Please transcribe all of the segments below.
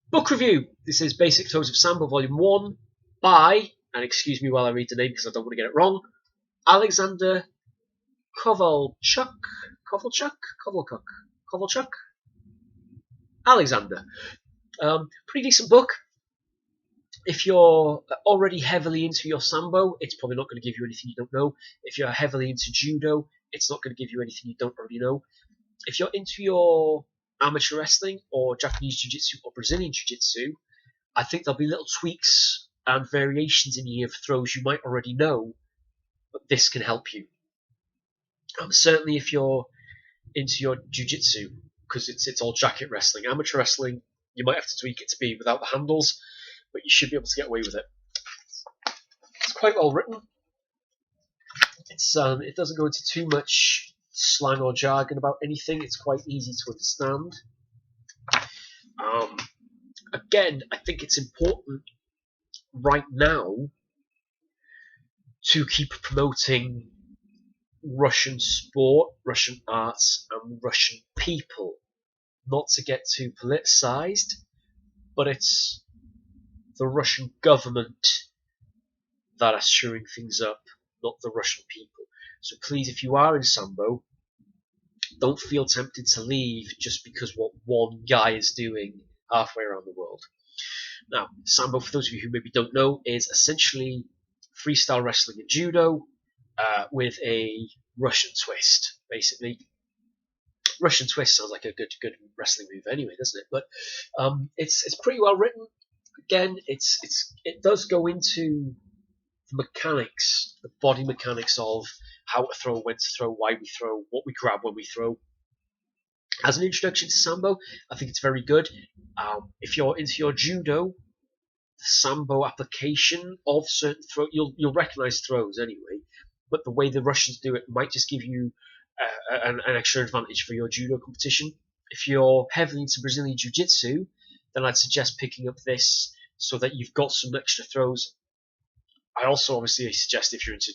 Book review. This is Basic Throws of Sambo Volume 1 by, and excuse me while I read the name because I don't want to get it wrong, Alexander Kovalchuk. Kovalchuk? Alexander. Pretty decent book. If you're already heavily into your Sambo, it's probably not going to give you anything you don't know. If you're heavily into Judo, it's not going to give you anything you don't already know. If you're into your amateur wrestling or Japanese Jiu-Jitsu or Brazilian Jiu-Jitsu, I think there'll be little tweaks and variations in here for throws you might already know, but this can help you. Certainly if you're into your Jiu-Jitsu, because it's all jacket wrestling. Amateur wrestling, you might have to tweak it to be without the handles, but you should be able to get away with it. It's quite well written. It doesn't go into too much slang or jargon about anything. It's quite easy to understand. Again, I think it's important right now to keep promoting Russian sport, Russian arts, and Russian people. Not to get too politicized, but it's the Russian government that are screwing things up, not the Russian people. So please, if you are in Sambo, don't feel tempted to leave just because what one guy is doing halfway around the world. Now, Sambo, for those of you who maybe don't know, is essentially freestyle wrestling and judo with a Russian twist, basically. Russian twist sounds like a good wrestling move anyway, doesn't it? But it's pretty well written. Again, it does go into the mechanics, the body mechanics of how to throw, when to throw, why we throw, what we grab when we throw. As an introduction to Sambo, I think it's very good. If you're into your judo, the Sambo application of certain throws, you'll recognize throws anyway, but the way the Russians do it might just give you an extra advantage for your judo competition. If you're heavily into Brazilian Jiu-Jitsu, then I'd suggest picking up this so that you've got some extra throws. I also obviously suggest if you're into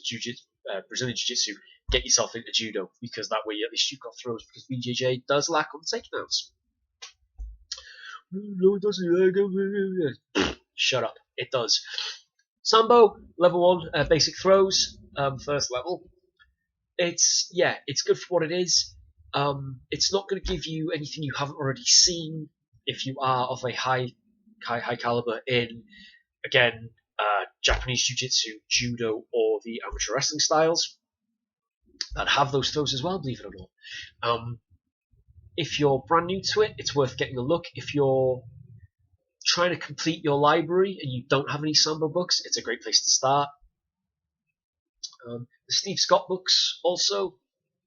Brazilian Jiu-Jitsu, get yourself into Judo, because that way at least you've got throws, because BJJ does lack on takedowns. No, it doesn't. Shut up. It does. Sambo, level 1, basic throws, first level. It's good for what it is. It's not going to give you anything you haven't already seen if you are of a high caliber in, again, Japanese Jiu-Jitsu, Judo, or the amateur wrestling styles that have those throws as well, believe it or not. If you're brand new to it, it's worth getting a look. If you're trying to complete your library and you don't have any Sambo books, it's a great place to start. The Steve Scott books also,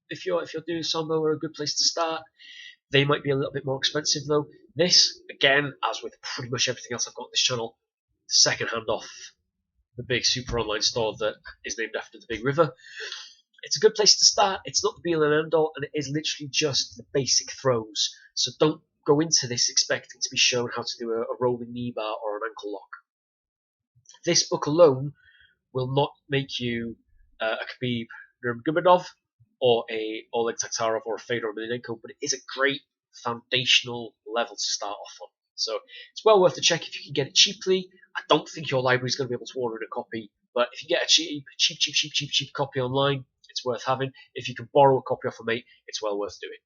if you're doing Sambo, are a good place to start. They might be a little bit more expensive though. This, again, as with pretty much everything else I've got on this channel, second hand off the big super online store that is named after the big river. It's a good place to start. It's not the be all and end all, and it is literally just the basic throws. So don't go into this expecting to be shown how to do a rolling knee bar or an ankle lock. This book alone will not make you a Khabib Nurmagomedov or a Oleg Taktarov or a Fedor Emelianenko, but it is a great foundational level to start off on. So it's well worth a check if you can get it cheaply. I don't think your library is going to be able to order a copy, but if you get a cheap copy online, it's worth having. If you can borrow a copy off a mate, it's well worth doing.